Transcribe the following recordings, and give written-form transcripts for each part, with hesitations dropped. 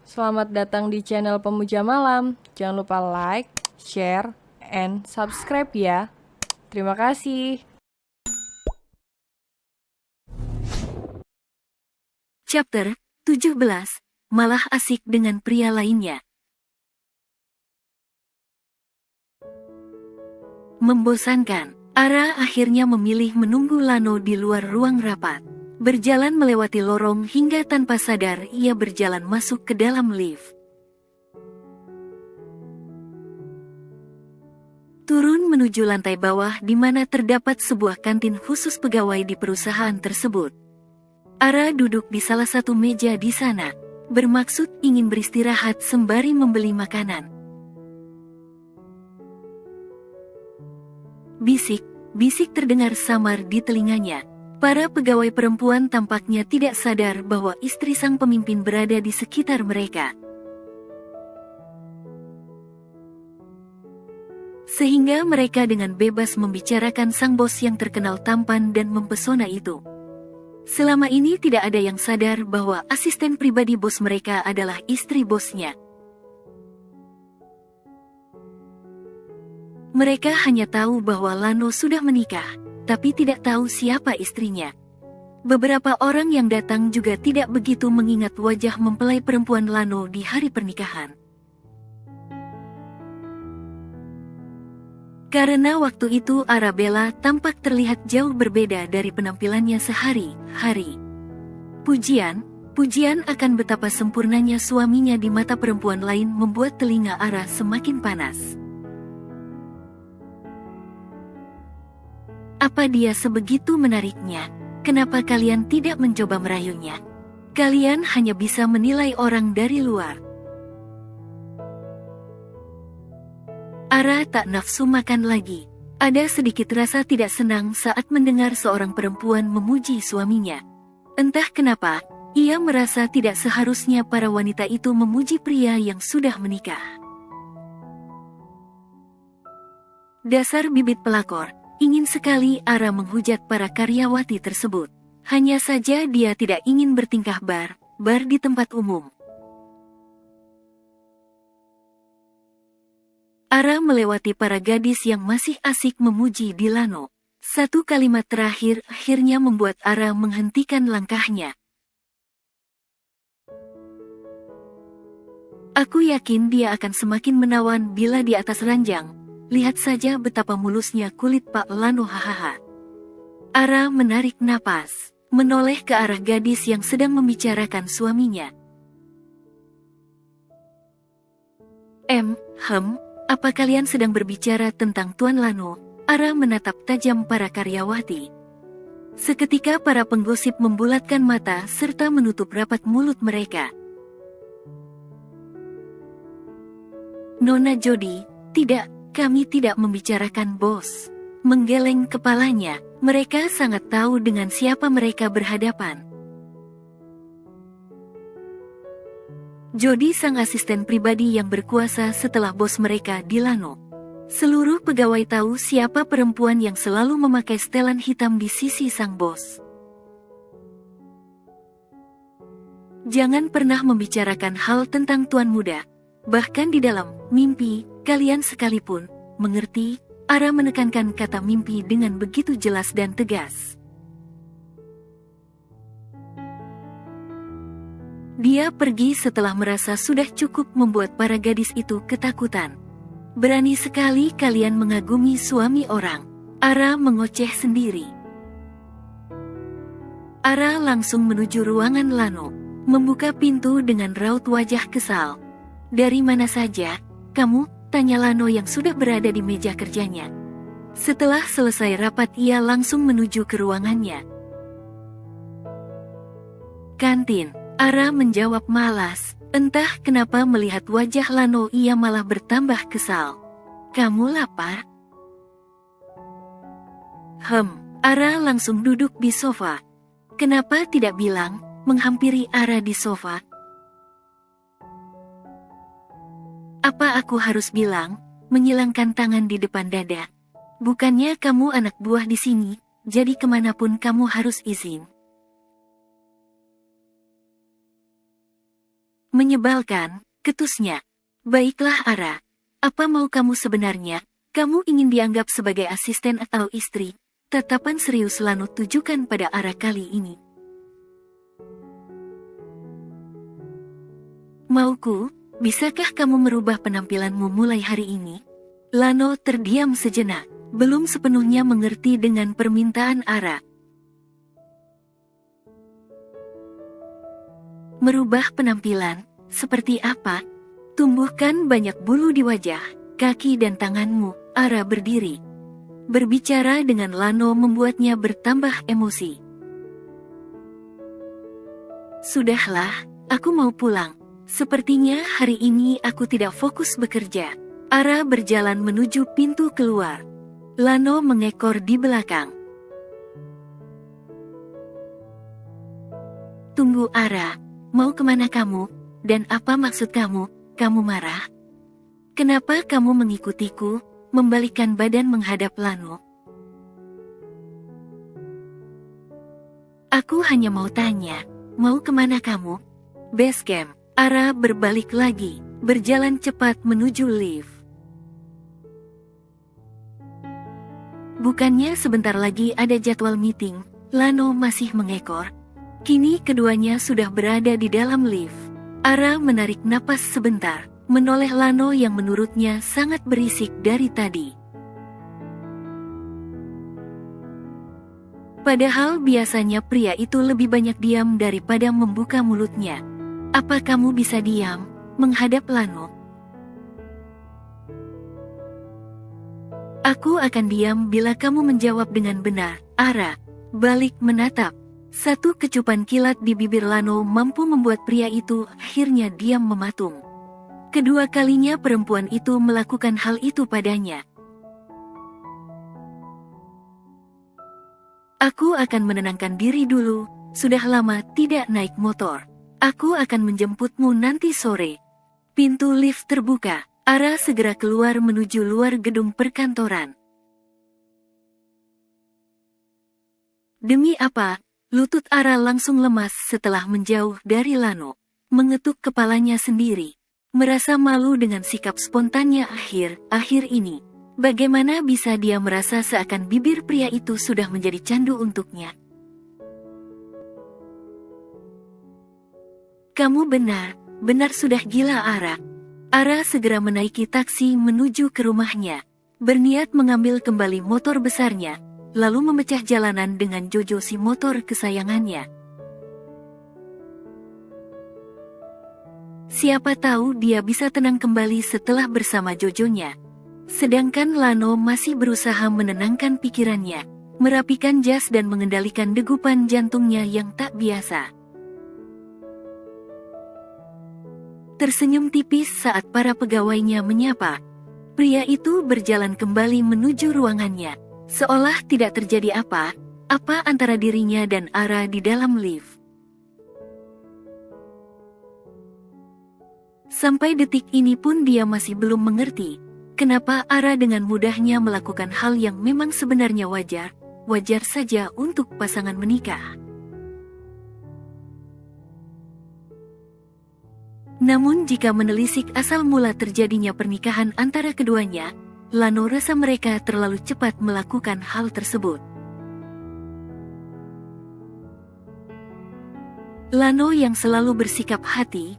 Selamat datang di channel Pemuja Malam. Jangan lupa like, share, and subscribe ya. Terima kasih. Chapter 17, Malah asik dengan pria lainnya. Membosankan, Ara akhirnya memilih menunggu Lano di luar ruang rapat. Berjalan melewati lorong hingga tanpa sadar ia berjalan masuk ke dalam lift. Turun menuju lantai bawah di mana terdapat sebuah kantin khusus pegawai di perusahaan tersebut. Ara duduk di salah satu meja di sana, bermaksud ingin beristirahat sembari membeli makanan. Bisik terdengar samar di telinganya. Para pegawai perempuan tampaknya tidak sadar bahwa istri sang pemimpin berada di sekitar mereka. Sehingga mereka dengan bebas membicarakan sang bos yang terkenal tampan dan mempesona itu. Selama ini tidak ada yang sadar bahwa asisten pribadi bos mereka adalah istri bosnya. Mereka hanya tahu bahwa Lano sudah menikah, tapi tidak tahu siapa istrinya. Beberapa orang yang datang juga tidak begitu mengingat wajah mempelai perempuan Lano di hari pernikahan. Karena waktu itu Arabella tampak terlihat jauh berbeda dari penampilannya sehari-hari. Pujian akan betapa sempurnanya suaminya di mata perempuan lain membuat telinga Ara semakin panas. Apa dia sebegitu menariknya? Kenapa kalian tidak mencoba merayunya? Kalian hanya bisa menilai orang dari luar. Ara tak nafsu makan lagi. Ada sedikit rasa tidak senang saat mendengar seorang perempuan memuji suaminya. Entah kenapa, ia merasa tidak seharusnya para wanita itu memuji pria yang sudah menikah. Dasar bibit pelakor. Ingin sekali Ara menghujat para karyawati tersebut. Hanya saja dia tidak ingin bertingkah bar di tempat umum. Ara melewati para gadis yang masih asik memuji di Lano. Satu kalimat terakhir akhirnya membuat Ara menghentikan langkahnya. Aku yakin dia akan semakin menawan bila di atas ranjang. Lihat saja betapa mulusnya kulit Pak Lano hahaha. Ara menarik napas, menoleh ke arah gadis yang sedang membicarakan suaminya. Apa kalian sedang berbicara tentang Tuan Lano? Ara menatap tajam para karyawati. Seketika para penggosip membulatkan mata serta menutup rapat mulut mereka. Nona Jody, tidak. Kami tidak membicarakan bos. Menggeleng kepalanya, mereka sangat tahu dengan siapa mereka berhadapan. Jody sang asisten pribadi yang berkuasa setelah bos mereka di Lano. Seluruh pegawai tahu siapa perempuan yang selalu memakai setelan hitam di sisi sang bos. Jangan pernah membicarakan hal tentang tuan muda. Bahkan di dalam mimpi, kalian sekalipun, mengerti? Ara menekankan kata mimpi dengan begitu jelas dan tegas. Dia pergi setelah merasa sudah cukup membuat para gadis itu ketakutan. Berani sekali kalian mengagumi suami orang. Ara mengoceh sendiri. Ara langsung menuju ruangan Lano, membuka pintu dengan raut wajah kesal. Dari mana saja, kamu? Tanya Lano yang sudah berada di meja kerjanya. Setelah selesai rapat ia langsung menuju ke ruangannya. Kantin, Ara menjawab malas. Entah kenapa melihat wajah Lano ia malah bertambah kesal. Kamu lapar? Ara langsung duduk di sofa. Kenapa tidak bilang, menghampiri Ara di sofa? Apa aku harus bilang, menyilangkan tangan di depan dada? Bukannya kamu anak buah di sini, jadi kemanapun kamu harus izin. Menyebalkan, ketusnya. Baiklah Ara. Apa mau kamu sebenarnya? Kamu ingin dianggap sebagai asisten atau istri? Tatapan serius Lano tujukan pada Ara kali ini. Mauku, bisakah kamu merubah penampilanmu mulai hari ini? Lano terdiam sejenak, belum sepenuhnya mengerti dengan permintaan Ara. Merubah penampilan, seperti apa? Tumbuhkan banyak bulu di wajah, kaki dan tanganmu, Ara berdiri. Berbicara dengan Lano membuatnya bertambah emosi. Sudahlah, aku mau pulang. Sepertinya hari ini aku tidak fokus bekerja. Ara berjalan menuju pintu keluar. Lano mengekor di belakang. Tunggu Ara, mau kemana kamu? Dan apa maksud kamu? Kamu marah? Kenapa kamu mengikutiku? Membalikkan badan menghadap Lano. Aku hanya mau tanya, mau kemana kamu? Base camp. Ara berbalik lagi, berjalan cepat menuju lift. Bukannya sebentar lagi ada jadwal meeting, Lano masih mengekor. Kini keduanya sudah berada di dalam lift. Ara menarik napas sebentar, menoleh Lano yang menurutnya sangat berisik dari tadi. Padahal biasanya pria itu lebih banyak diam daripada membuka mulutnya. Apa kamu bisa diam? Menghadap Lano. Aku akan diam bila kamu menjawab dengan benar, Ara. Balik menatap. Satu kecupan kilat di bibir Lano mampu membuat pria itu akhirnya diam mematung. Kedua kalinya perempuan itu melakukan hal itu padanya. Aku akan menenangkan diri dulu, sudah lama tidak naik motor. Aku akan menjemputmu nanti sore. Pintu lift terbuka, Ara segera keluar menuju luar gedung perkantoran. Demi apa? Lutut Ara langsung lemas setelah menjauh dari Lano. Mengetuk kepalanya sendiri. Merasa malu dengan sikap spontannya akhir-akhir ini. Bagaimana bisa dia merasa seakan bibir pria itu sudah menjadi candu untuknya? Kamu benar sudah gila Ara. Ara segera menaiki taksi menuju ke rumahnya. Berniat mengambil kembali motor besarnya, lalu memecah jalanan dengan Jojo si motor kesayangannya. Siapa tahu dia bisa tenang kembali setelah bersama Jojonya. Sedangkan Lano masih berusaha menenangkan pikirannya, merapikan jas dan mengendalikan degupan jantungnya yang tak biasa. Tersenyum tipis saat para pegawainya menyapa. Pria itu berjalan kembali menuju ruangannya, seolah tidak terjadi apa-apa antara dirinya dan Ara di dalam lift. Sampai detik ini pun dia masih belum mengerti, kenapa Ara dengan mudahnya melakukan hal yang memang sebenarnya wajar saja untuk pasangan menikah. Namun jika menelisik asal mula terjadinya pernikahan antara keduanya, Lano rasa mereka terlalu cepat melakukan hal tersebut. Lano yang selalu bersikap hati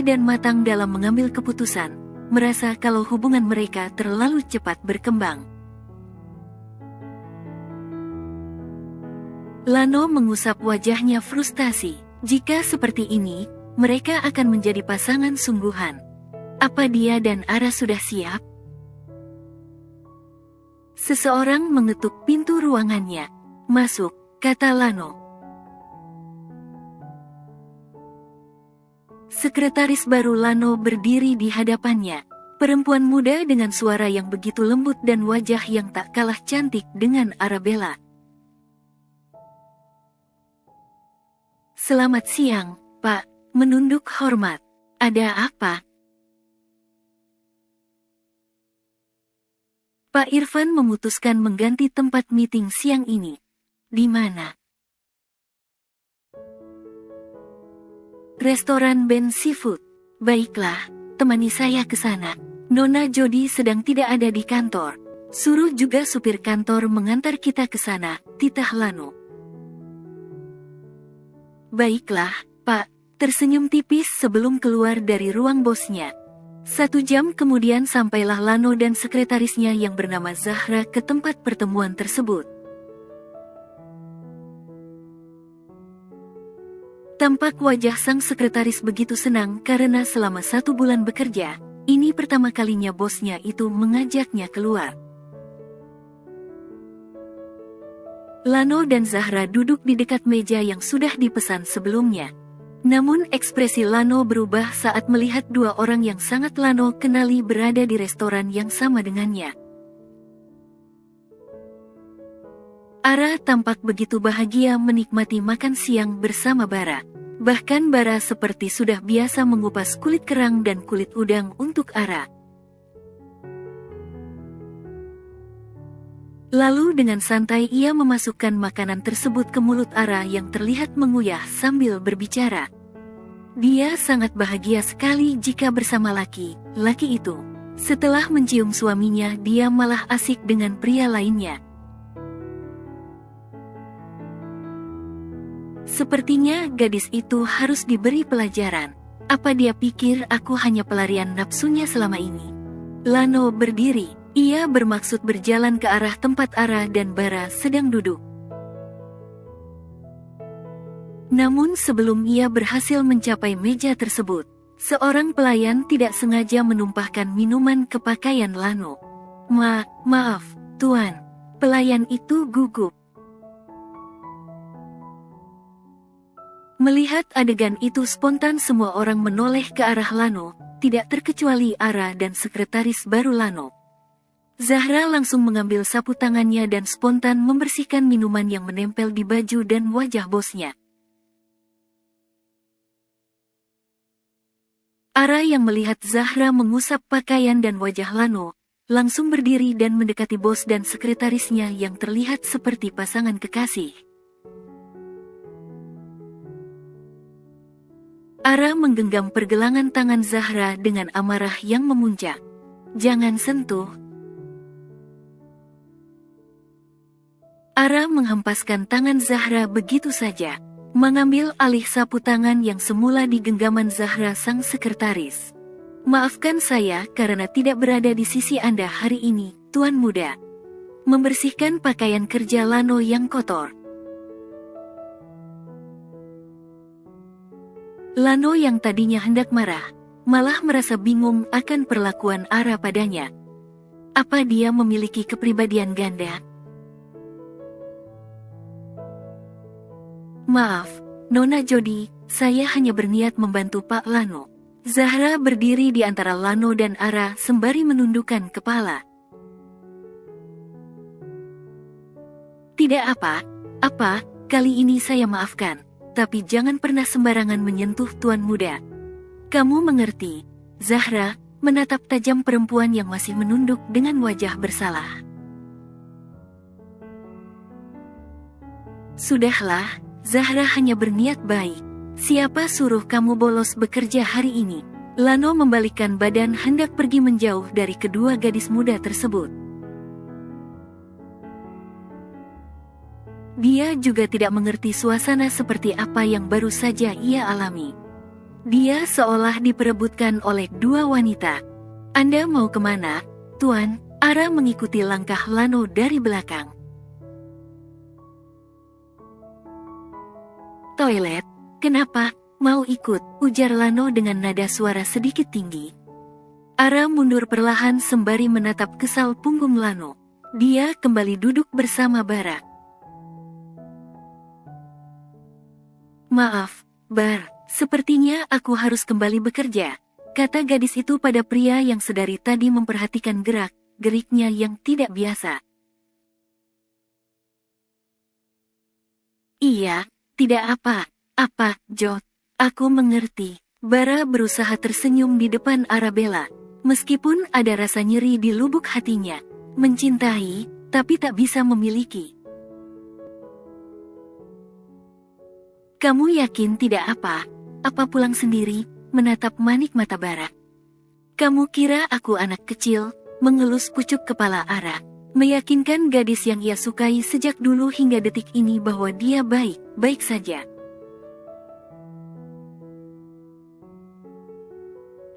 dan matang dalam mengambil keputusan, merasa kalau hubungan mereka terlalu cepat berkembang. Lano mengusap wajahnya frustasi. Jika seperti ini, mereka akan menjadi pasangan sungguhan. Apa dia dan Ara sudah siap? Seseorang mengetuk pintu ruangannya. Masuk, kata Lano. Sekretaris baru Lano berdiri di hadapannya. Perempuan muda dengan suara yang begitu lembut dan wajah yang tak kalah cantik dengan Arabella. Selamat siang, Pak. Menunduk hormat. Ada apa? Pak Irfan memutuskan mengganti tempat meeting siang ini. Di mana? Restoran Ben Seafood. Baiklah, temani saya ke sana. Nona Jody sedang tidak ada di kantor. Suruh juga supir kantor mengantar kita ke sana, titah Lano. Baiklah, Pak, tersenyum tipis sebelum keluar dari ruang bosnya. 1 jam kemudian sampailah Lano dan sekretarisnya yang bernama Zahra ke tempat pertemuan tersebut. Tampak wajah sang sekretaris begitu senang karena selama 1 bulan bekerja, ini pertama kalinya bosnya itu mengajaknya keluar. Lano dan Zahra duduk di dekat meja yang sudah dipesan sebelumnya. Namun ekspresi Lano berubah saat melihat 2 orang yang sangat Lano kenali berada di restoran yang sama dengannya. Ara tampak begitu bahagia menikmati makan siang bersama Bara. Bahkan Bara seperti sudah biasa mengupas kulit kerang dan kulit udang untuk Ara. Lalu dengan santai ia memasukkan makanan tersebut ke mulut Ara yang terlihat menguyah sambil berbicara. Dia sangat bahagia sekali jika bersama laki-laki itu. Setelah mencium suaminya, dia malah asik dengan pria lainnya. Sepertinya gadis itu harus diberi pelajaran. Apa dia pikir aku hanya pelarian nafsunya selama ini? Lano berdiri. Ia bermaksud berjalan ke arah tempat Ara dan Bara sedang duduk. Namun sebelum ia berhasil mencapai meja tersebut, seorang pelayan tidak sengaja menumpahkan minuman ke pakaian Lano. Maaf, Tuan. Pelayan itu gugup. Melihat adegan itu spontan semua orang menoleh ke arah Lano, tidak terkecuali Ara dan sekretaris baru Lano. Zahra langsung mengambil sapu tangannya dan spontan membersihkan minuman yang menempel di baju dan wajah bosnya. Ara yang melihat Zahra mengusap pakaian dan wajah Lano, langsung berdiri dan mendekati bos dan sekretarisnya yang terlihat seperti pasangan kekasih. Ara menggenggam pergelangan tangan Zahra dengan amarah yang memuncak. Jangan sentuh. Ara menghempaskan tangan Zahra begitu saja, mengambil alih sapu tangan yang semula di genggaman Zahra sang sekretaris. Maafkan saya karena tidak berada di sisi Anda hari ini, Tuan Muda. Membersihkan pakaian kerja Lano yang kotor. Lano yang tadinya hendak marah, malah merasa bingung akan perlakuan Ara padanya. Apa dia memiliki kepribadian ganda? Maaf, Nona Jody, saya hanya berniat membantu Pak Lano. Zahra berdiri di antara Lano dan Ara sembari menundukkan kepala. Tidak apa, kali ini saya maafkan. Tapi jangan pernah sembarangan menyentuh Tuan Muda. Kamu mengerti? Zahra menatap tajam perempuan yang masih menunduk dengan wajah bersalah. Sudahlah, Zahra hanya berniat baik. Siapa suruh kamu bolos bekerja hari ini? Lano membalikkan badan hendak pergi menjauh dari kedua gadis muda tersebut. Dia juga tidak mengerti suasana seperti apa yang baru saja ia alami. Dia seolah diperebutkan oleh 2 wanita. Anda mau kemana, Tuan? Ara mengikuti langkah Lano dari belakang. Toilet? Kenapa? Mau ikut? Ujar Lano dengan nada suara sedikit tinggi. Ara mundur perlahan sembari menatap kesal punggung Lano. Dia kembali duduk bersama Bara. Maaf, Bar, sepertinya aku harus kembali bekerja, kata gadis itu pada pria yang sedari tadi memperhatikan gerak-geriknya yang tidak biasa. Iya, tidak apa-apa, Jod. Aku mengerti. Bara berusaha tersenyum di depan Arabella, meskipun ada rasa nyeri di lubuk hatinya. Mencintai, tapi tak bisa memiliki. Kamu yakin tidak apa pulang sendiri? menatap manik mata Bara. Kamu kira aku anak kecil? Mengelus pucuk kepala Ara, meyakinkan gadis yang ia sukai sejak dulu hingga detik ini bahwa dia baik-baik saja.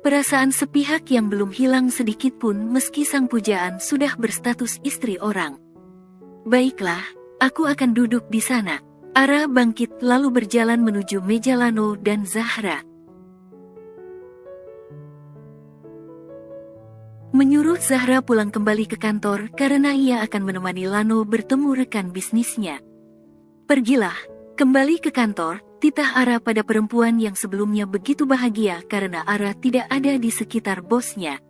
Perasaan sepihak yang belum hilang sedikit pun meski sang pujaan sudah berstatus istri orang. Baiklah, aku akan duduk di sana. Ara bangkit lalu berjalan menuju meja Lano dan Zahra. Menyuruh Zahra pulang kembali ke kantor karena ia akan menemani Lano bertemu rekan bisnisnya. Pergilah, kembali ke kantor, titah Ara pada perempuan yang sebelumnya begitu bahagia karena Ara tidak ada di sekitar bosnya.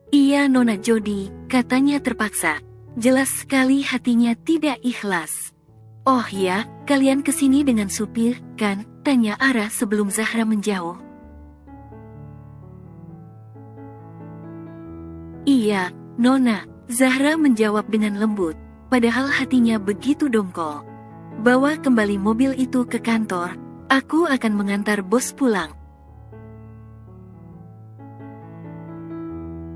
Iya Nona Jody, katanya terpaksa. Jelas sekali hatinya tidak ikhlas. Oh ya, kalian kesini dengan supir, kan? Tanya Ara sebelum Zahra menjauh. Iya, Nona, Zahra menjawab dengan lembut, padahal hatinya begitu dongkol. Bawa kembali mobil itu ke kantor, aku akan mengantar bos pulang.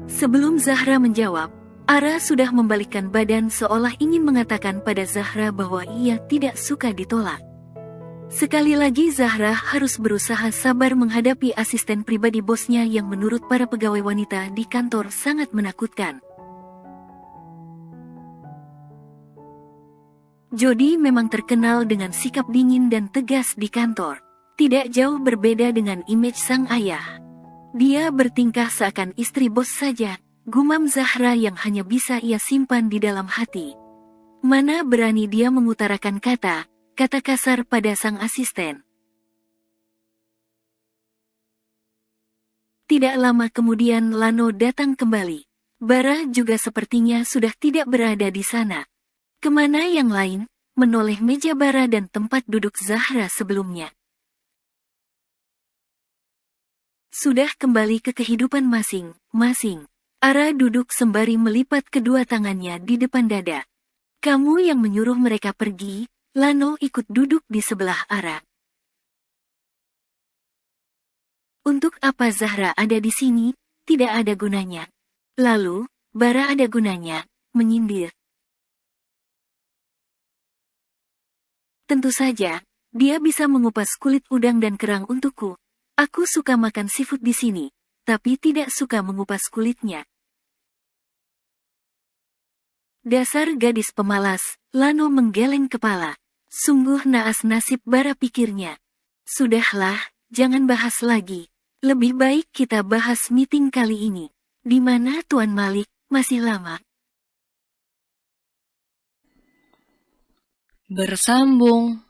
Sebelum Zahra menjawab, Ara sudah membalikkan badan seolah ingin mengatakan pada Zahra bahwa ia tidak suka ditolak. Sekali lagi Zahra harus berusaha sabar menghadapi asisten pribadi bosnya yang menurut para pegawai wanita di kantor sangat menakutkan. Jody memang terkenal dengan sikap dingin dan tegas di kantor. Tidak jauh berbeda dengan image sang ayah. Dia bertingkah seakan istri bos saja, gumam Zahra yang hanya bisa ia simpan di dalam hati. Mana berani dia mengutarakan kata kasar pada sang asisten. Tidak lama kemudian Lano datang kembali. Bara juga sepertinya sudah tidak berada di sana. Kemana yang lain, menoleh meja Bara dan tempat duduk Zahra sebelumnya. Sudah kembali ke kehidupan masing-masing. Ara duduk sembari melipat kedua tangannya di depan dada. Kamu yang menyuruh mereka pergi. Lano ikut duduk di sebelah Ara. Untuk apa Zahra ada di sini? Tidak ada gunanya. Lalu, Bara ada gunanya, menyindir. Tentu saja, dia bisa mengupas kulit udang dan kerang untukku. Aku suka makan seafood di sini, tapi tidak suka mengupas kulitnya. Dasar gadis pemalas, Lano menggeleng kepala. Sungguh naas nasib Bara pikirnya. Sudahlah, jangan bahas lagi. Lebih baik kita bahas meeting kali ini. Di mana Tuan Malik? Masih lama. Bersambung.